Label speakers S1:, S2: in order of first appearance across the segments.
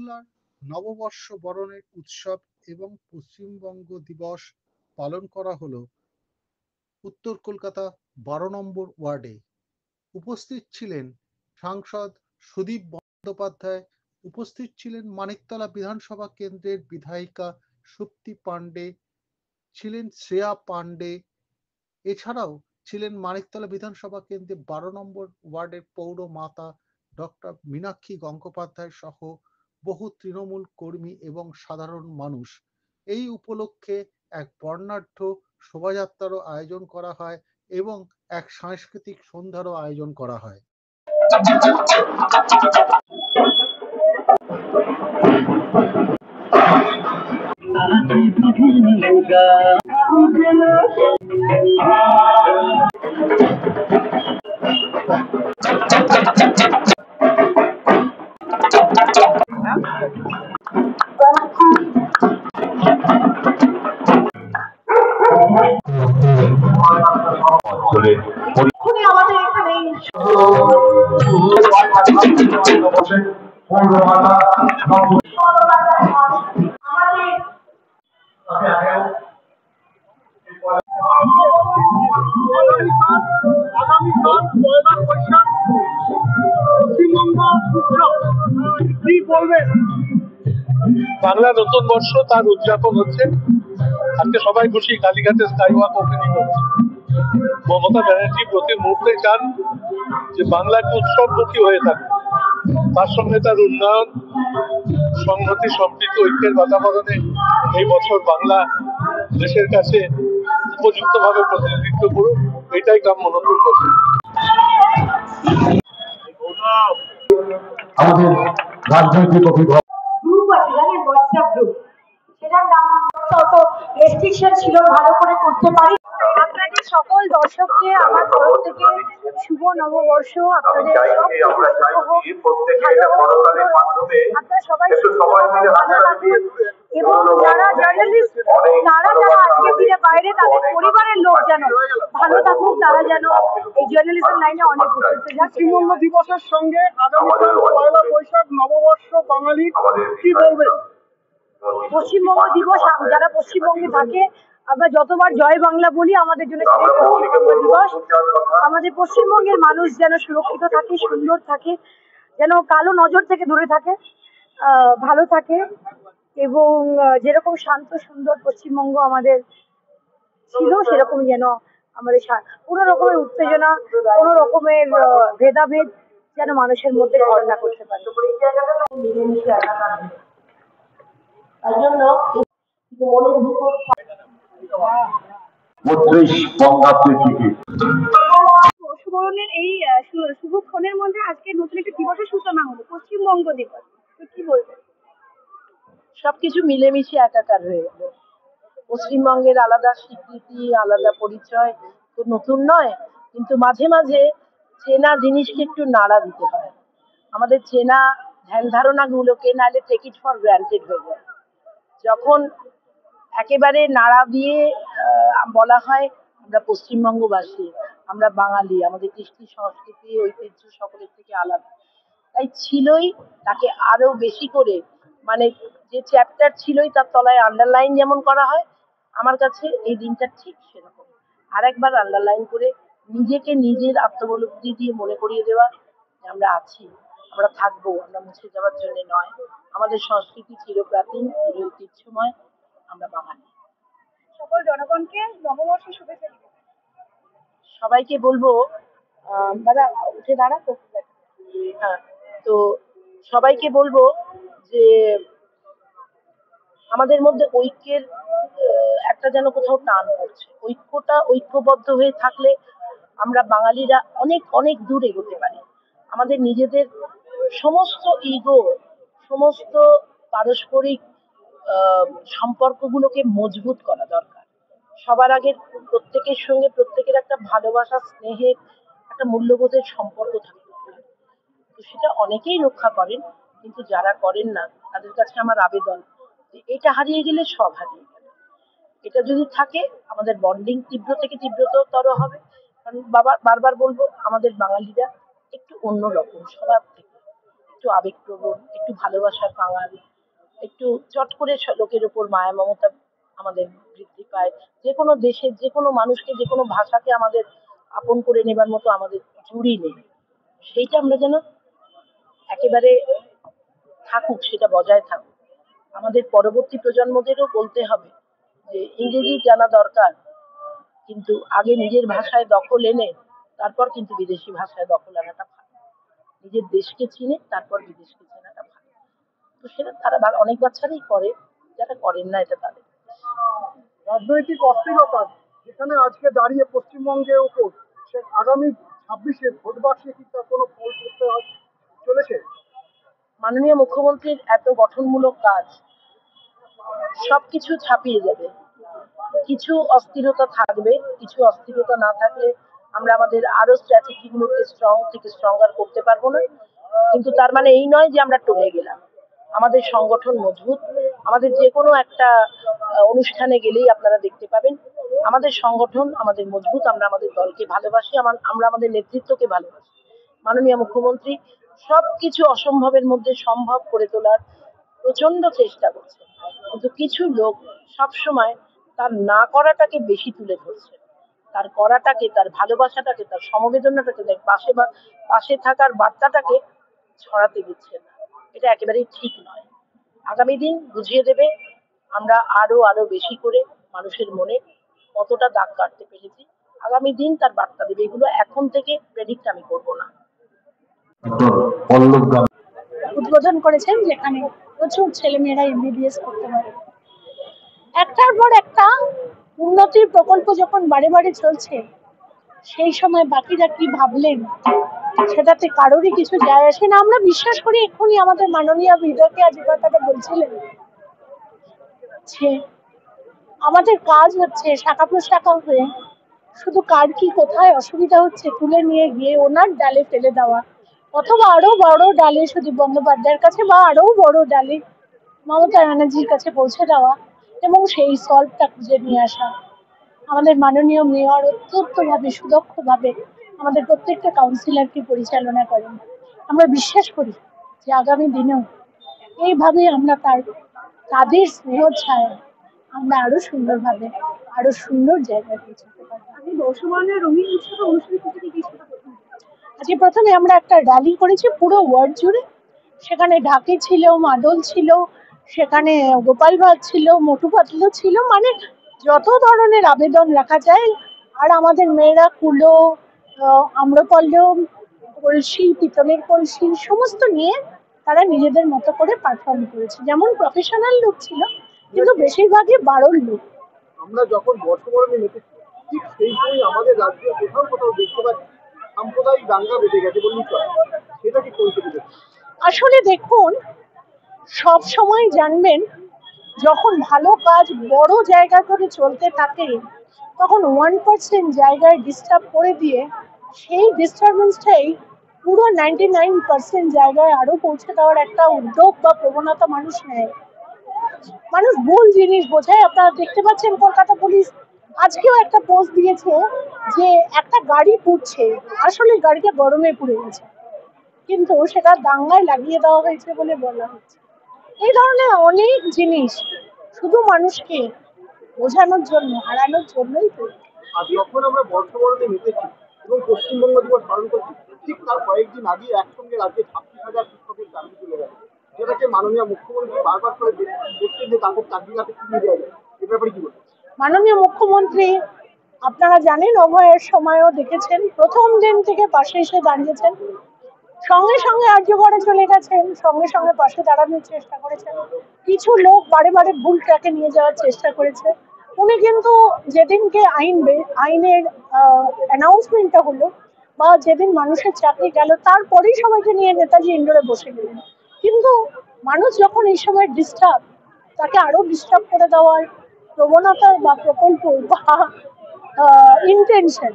S1: বাংলার নববর্ষ বরণের উৎসব এবং পশ্চিমবঙ্গ দিবস পালন করা হলো উত্তর কলকাতা ১২ নম্বর ওয়ার্ডে। উপস্থিত ছিলেন সাংসদ সুদীপ বন্দ্যোপাধ্যায়, উপস্থিত ছিলেন মানিকতলা বিধানসভা কেন্দ্রের বিধায়িকা সুপ্তি পাণ্ডে, ছিলেন শ্রেয়া পাণ্ডে, এছাড়াও ছিলেন মানিকতলা বিধানসভা কেন্দ্রের ১২ নম্বর ওয়ার্ডের পৌরমাতা ডক্টর মীনাক্ষী গঙ্গোপাধ্যায় সহ বহু তৃণমূল কর্মী এবং সাধারণ মানুষ। এই উপলক্ষে এক বর্ণাঢ্য শোভাযাত্রারও আয়োজন করা হয় এবং এক সাংস্কৃতিক সন্ধ্যারও আয়োজন করা হয়।
S2: আমাদের এখানে
S3: আগামীকাল পয়লা বৈশাখ পশ্চিমবঙ্গ উৎসব, কি বলবেন? বাংলা নতুন বর্ষ তার উদযাপন হচ্ছে। আজকে সবাই খুশি, কালীঘাটে স্কাইওয়াক ওপেনিং হচ্ছে। মমতা ব্যানার্জি প্রতি মুহূর্তে চান যে বাংলা একটু উৎসবমুখী হয়ে থাকে, তার সঙ্গে তার উন্নয়ন, সংহতি, সম্প্রীতি, ঐক্যের বাতাবরণে এই বছর বাংলা দেশের কাছে উপযুক্তভাবে প্রতিনিধিত্ব করুক, এটাই কাম্য নতুন বছর।
S4: আমাদের রাজনৈতিক অভিভাবক
S2: গ্রুপ আছে, জানেন, হোয়াটসঅ্যাপ গ্রুপ, সেটার নাম অত রেস্ট্রিকশন ছিল, ভালো করে করতে পারি। আপনাদের সকল দর্শককে আমার তরফ থেকে শুভ নববর্ষ। আপনাদের আপনারা সবাই এবং যারা জার্নালিস্ট, তারা যারা আজকের দিনে বাইরে, তাদের পরিবারের লোক যেন ভালো থাকুক, তারা যেন এই জার্নালিজম লাইনে অনেক উঠতে যাক।
S3: পশ্চিমবঙ্গ দিবসের সঙ্গে আগামীকাল পয়লা বৈশাখ নববর্ষ বাঙালি, কি বলবেন?
S2: পশ্চিমবঙ্গ দিবস, যারা পশ্চিমবঙ্গে থাকে আমরা যতবার জয় বাংলা বলি, আমাদের জন্য পশ্চিমবঙ্গ দিবস। আমাদের পশ্চিমবঙ্গের মানুষ যেন সুরক্ষিত থাকে, সুন্দর থাকে, যেন কালো নজর থেকে দূরে থাকে, ভালো থাকে, এবং যেরকম শান্ত সুন্দর পশ্চিমবঙ্গ আমাদের ছিল, সেরকম যেন আমাদের কোনো রকমের উত্তেজনা, কোনো রকমের ভেদাভেদ যেন মানুষের মধ্যে ঘর না করতে পারে। তাই জন্য মনের ভিতর বর্ষবরণের এই শুভক্ষণের মধ্যে আজকে নতুন একটা দিবসের সূচনা হলো, পশ্চিমবঙ্গ দিবস। তো কি বলবেন?
S5: সবকিছু মিলেমিশে একাকার হয়ে গেল। পশ্চিমবঙ্গের আলাদা স্বীকৃতি, আলাদা পরিচয় তো নতুন নয়, কিন্তু মাঝে মাঝে চেনা জিনিসকে একটু নাড়া দিতে হয়। আমাদের চেনা ধ্যান ধারণা গুলোকে নাহলে টেক ইট ফর গ্রান্টেড হয়ে যায়। যখন একেবারে নাড়া দিয়ে বলা হয় আমরা পশ্চিমবঙ্গবাসী, আমরা বাঙালি, আমাদের কৃষ্টি সংস্কৃতি ঐতিহ্য সকলের থেকে আলাদা, তাই ছিলই, তাকে আরো বেশি করে, মানে যে চ্যাপ্টার ছিলই তার তলায় আন্ডারলাইন যেমন করা হয়, আমার কাছে এই দিনটা ঠিক সেরকম। আরেকবার আন্ডারলাইন করে নিজেকে নিজের আত্মবলব্ধি দিয়ে মনে করিয়ে দেওয়া যে আমরা আছি, আমরা থাকবো, আমরা মুছে যাওয়ার জন্য নয়। আমাদের সংস্কৃতি চিরপ্রাচীন, ঐতিহ্যময়, আমরা বাঙালি।
S2: সকল জনগণকে নববর্ষের শুভেচ্ছা দিবেন।
S5: সবাইকে বলবো, দাদা উঠে দাঁড়া তো। হ্যাঁ, তো সবাইকে বলবো যে আমাদের মধ্যে ঐক্যের একটা যেন কোথাও টান পড়ছে। ঐক্যটা ঐক্যবদ্ধ হয়ে থাকলে আমরা বাঙালিরা অনেক অনেক দূর এগোতে পারি। আমাদের নিজেদের সমস্ত ইগো, সমস্ত পারস্পরিক সম্পর্কগুলোকে মজবুত করা দরকার। সবার আগে প্রত্যেকের সঙ্গে প্রত্যেকের একটা ভালোবাসা, স্নেহের একটা মূল্যবোধের সম্পর্ক থাকে। তো সেটা অনেকেই রক্ষা করেন, কিন্তু যারা করেন না তাদের কাছে আমার আবেদন, এটা হারিয়ে গেলে সব হারিয়ে গেল। এটা যদি থাকে আমাদের বন্ডিং তীব্র থেকে তীব্রতর হবে। কারণ বারবার বলবো, আমাদের বাঙালিরা একটু অন্যরকম, সবার থেকে একটু একটু আবেগপ্রবণ, একটু ভালোবাসার কাঙাল, একটু চট করে লোকের উপর মায়া মমতা আমাদের বৃদ্ধি পায়। যে কোনো দেশের যে কোনো মানুষকে, যে কোনো ভাষাকে আমাদের আপন করে নেবার মতো আমাদের জুড়ি নেই। সেইটা আমরা যেন একেবারে থাকুক, সেটা বজায় থাকুক। আমাদের পরবর্তী প্রজন্মদেরও বলতে হবে যে ইংরেজি জানা দরকার, কিন্তু আগে নিজের ভাষায় দখল এনে তারপর কিন্তু বিদেশি ভাষায় দখল আনাটা ভালো। নিজের দেশকে চিনে তারপর বিদেশকে চেনাটা ভালো। তো সেটা তারা অনেক বাচ্চারাই করে, যারা করেন না এটা তাদের।
S3: রাজনৈতিক অস্থিরতা যেখানে আজকে দাঁড়িয়ে পশ্চিমবঙ্গের উপর সে আগামী 26-এ ভোট বাক্সে কি তার কোনো ফল করতে চলেছে?
S5: মাননীয় মুখ্যমন্ত্রীর এত গঠনমূলক কাজ সবকিছু ছাপিয়ে যাবে। কিছু অস্থিরতা থাকবে, কিছু অস্থিরতা না থাকলে আমরা আমাদের আরো স্ট্র্যাটেজিগুলোকে স্ট্রং থেকে স্ট্রঙ্গার করতে পারবো না। কিন্তু তার মানে এই নয় যে আমরা টলে গেলাম। আমাদের সংগঠন মজবুত। আমাদের যে কোনো একটা অনুষ্ঠানে গেলেই আপনারা দেখতে পাবেন আমাদের সংগঠন আমাদের মজবুত। আমরা আমাদের দলকে ভালোবাসি, আমরা আমাদের নেতৃত্বকে ভালোবাসি। মাননীয় মুখ্যমন্ত্রী সবকিছু অসম্ভবের মধ্যে সম্ভব করে তোলার প্রচন্ড চেষ্টা করছে, কিন্তু কিছু লোক সবসময় তার না করাটাকে বেশি তুলে ধরছে, তার করাটাকে, তার ভালোবাসাটাকে, তার সমবেদনাটাকে, তার পাশে থাকার বার্তাটাকে ছড়াতে দিচ্ছে না। এটা একেবারেই ঠিক নয়। আগামী দিন বুঝিয়ে দেবে আমরা আরো আরো বেশি করে মানুষের মনে কতটা দাগ কাটতে পেরেছি। আগামী দিন তার বার্তা দেবে। এগুলো এখন থেকে প্রেডিক্ট আমি করবো না।
S4: পল্লব গান
S2: উদ্বোধন করেছেন, যেখানে প্রচুর ছেলেমেয়েরা এমবিবিএস করতে পারে। একটার পর একটা উন্নতির প্রকল্প যখন বারে বারে চলছে, সেই সময় বাকিরা কি ভাবলেন সেটাতে কারোরই কিছু যায় আসে না। আমরা বিশ্বাস করি, এক্ষুনি আমাদের মাননীয় বিধায়ক আজ কথাটা বলছিলেন যে আমাদের কাজ হচ্ছে শাখা প্রশাখা হয়ে শুধু কার কি কোথায় অসুবিধা হচ্ছে তুলে নিয়ে গিয়ে ওনার ডালে ফেলে দেওয়া, অথবা আরো বড় ডালে সুদীপ বন্দ্যোপাধ্যায়ের কাছে বা আরো বড় ডালে মমতা ব্যানার্জির কাছে পৌঁছে দেওয়া এবং সেই সলভটা খুঁজে নিয়ে আসা। আমাদের মাননীয় মেয়র অত্যন্তভাবে সুদক্ষভাবে আমাদের প্রত্যেকটা কাউন্সিলরকে পরিচালনা করেন। আমরা বিশ্বাস করি যে আগামী দিনেও এইভাবে আমরা তাদের স্নেহ ছায়া আমরা আরো সুন্দরভাবে আরো সুন্দর জায়গায় পৌঁছাতে পারবো। আমি বর্ষমানের রঙিন উৎসবে অনুষ্ঠিত থেকে আজকে প্রথমে আমরা একটা র্যালি করেছি পুরো ওয়ার্ড জুড়ে। সেখানে ঢাকি ছিল, মাদল ছিল, সেখানে গোপাল ভাঁড় ছিল, মোটু পাতলু ছিল, মানে যত ধরনের আবেদন রাখা যায়। আর আমাদের মেয়েরা কুলো, আম্রপল্লব, কলসি, পিতলের কলসি সমস্ত নিয়ে তারা নিজেদের মতো করে পারফর্ম করেছে। যেমন প্রফেশনাল লোক ছিল, কিন্তু বেশিরভাগই বারোর লোক।
S3: আমরা যখন বর্ষবরণে মেতেছি ঠিক সেই সময় আমাদের রাজ্যে কোথাও কোথাও দেখতে পাচ্ছি সাম্প্রদায়িক দাঙ্গা বেঁধে গেছে বললেই চলে। সেটা কি পরিস্থিতি?
S2: আসলে দেখুন, সব সময় জানবেন যখন ভালো কাজ বড় জায়গা করে চলতে থাকে তখন 1% জায়গায় ডিস্টার্ব করে দিয়ে সেই ডিস্টারবেন্সটাই পুরো 99% জায়গায় আরো পৌঁছে দেওয়ার একটা উদ্যোগ বা প্রবণতা মানুষ নেয়। মানুষ ভুল জিনিস বোঝায়। আপনারা দেখতে পাচ্ছেন কলকাতা পুলিশ আজকেও একটা পোস্ট দিয়েছে যে একটা গাড়ি পুড়ছে, আসলে গাড়িটা গরমে পুড়ে গেছে, কিন্তু সেটা দাঙ্গায় লাগিয়ে দেওয়া হয়েছে বলে বলা হচ্ছে। এই ধরনের অনেক জিনিস শুধু মানুষকে বোঝানোর জন্য, হারানোর জন্যই তৈরি।
S3: আর যখন আমরা বর্ষবরণে মেতেছি এবং পশ্চিমবঙ্গ দিবস পালন করছি ঠিক তার কয়েকদিন আগে একসঙ্গে রাজ্যে 26,000 শিক্ষকের চাকরি চলে গেছে, যেটাকে মাননীয় মুখ্যমন্ত্রী বারবার করে দেখছেন যে তাদের চাকরিটাকে ফিরিয়ে দেওয়া যায়। এ ব্যাপারে কি বলবেন?
S2: মাননীয় মুখ্যমন্ত্রী, আপনারা জানেন, অভয়ের সময়ও দেখেছেন, প্রথম দিন থেকে পাশে এসে দাঁড়িয়েছেন, সঙ্গে সঙ্গে আর্যগড়ে চলে গেছেন, সঙ্গে সঙ্গে পাশে দাঁড়ানোর চেষ্টা করেছেন। কিছু লোক বারে বারে ভুল ট্র্যাকে নিয়ে যাওয়ার চেষ্টা করেছে। উনি কিন্তু যেদিনকে আইনের অ্যানাউন্সমেন্টটা হলো বা যেদিন মানুষের চাকরি গেল তারপরেই সবাইকে নিয়ে নেতাজি ইন্ডোরে বসে গেলেন। কিন্তু মানুষ যখন এই সময় ডিস্টার্ব, তাকে আরো ডিস্টার্ব করে দেওয়ার প্রবণতা বা প্রকল্প বা ইন্টেনশন,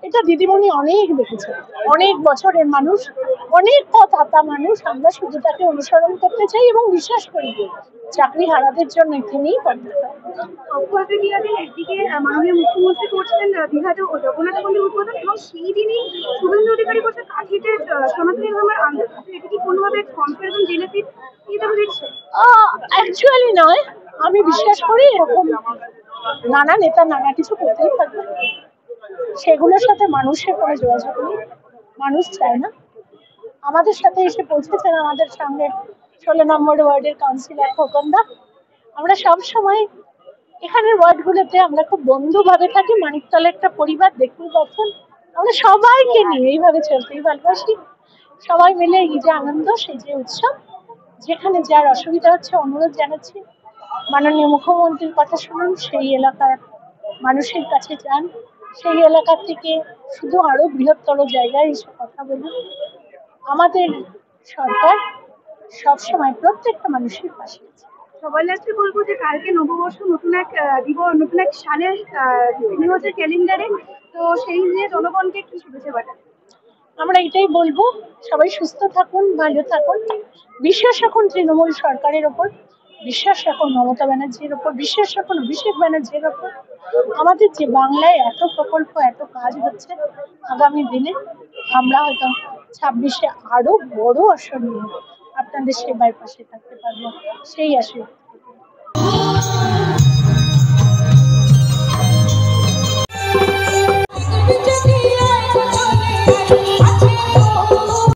S6: এটা দিদিমণি অনেক দেখেছে, অনেক বছরের মানুষ, অনেক পথ হাঁটা মানুষ। আমরা শুধু তাকে অনুসরণ করতে চাই এবং বিশ্বাস করি চাকরি হারাদের জন্য তিনিই করতে পারেন।
S2: অক্ষয় তৃতীয়াদিন একদিকে মাননীয় মুখ্যমন্ত্রী করছেন দীঘাতে জগন্নাথ মন্দির উদ্বোধন, এবং সেই দিনই শুভেন্দু অধিকারী করছে কাঁথিতে সনাতনী ধর্মের আন্দোলন। এটা কি কোনোভাবে কনফারেন্স বেনিফিট হিসেবে দেখছে?
S6: অ্যাকচুয়ালি নয়, আমি বিশ্বাস করি এরকম নানা নেতা নানা কিছু করতেই থাকবে, সেগুলোর সাথে মানুষের কোনো যোগাযোগ নেই, মানুষ চায় না। আমাদের সাথে এসে পৌঁছেছেন আমাদের সঙ্গে 16 নম্বর ওয়ার্ডের কাউন্সিলর খোকনদা। আমরা সব সময় এখানের ওয়ার্ডগুলোতে আমরা খুব বন্ধুভাবে থাকি, মানিকতলা একটা পরিবার, দেখতেই পাচ্ছেন। আমরা সবাইকে নিয়ে এইভাবে চলতেই ভালোবাসি, সবাই মিলে এই যে আনন্দ, সেই যে উৎসব, যেখানে যার অসুবিধা হচ্ছে অনুরোধ জানাচ্ছি মাননীয় মুখ্যমন্ত্রীর কথা শুনুন, সেই এলাকার মানুষের কাছে যান, সেই এলাকা থেকে শুধু আরো বৃহত্তর জায়গায় এসে কথা বলুন। আমাদের সরকার সবসময় প্রত্যেকটা মানুষের পাশে আছে।
S2: সবার লাস্টে বলবো যে কালকে নববর্ষ, নতুন এক দিবস, নতুন এক সালের দিন হচ্ছে ক্যালেন্ডারে, তো সেই নিয়ে জনগণকে কি শুভেচ্ছা পাঠাবেন?
S6: আমরা এটাই বলবো, সবাই সুস্থ থাকুন, ভালো থাকুন, বিশ্বাস রাখুন তৃণমূল সরকারের ওপর, বিশ্বাস রাখুন মমতা ব্যানার্জির ওপর, বিশ্বাস রাখুন অভিষেক ব্যানার্জির ওপর। আমাদের যে বাংলায় এত প্রকল্প, এত কাজ হচ্ছে, আগামী দিনে আমরা হয়তো 26-এ আরো বড় আসন নিয়ে আপনাদের সেবায় পাশে থাকতে পারবো, সেই আশীর্বাদ।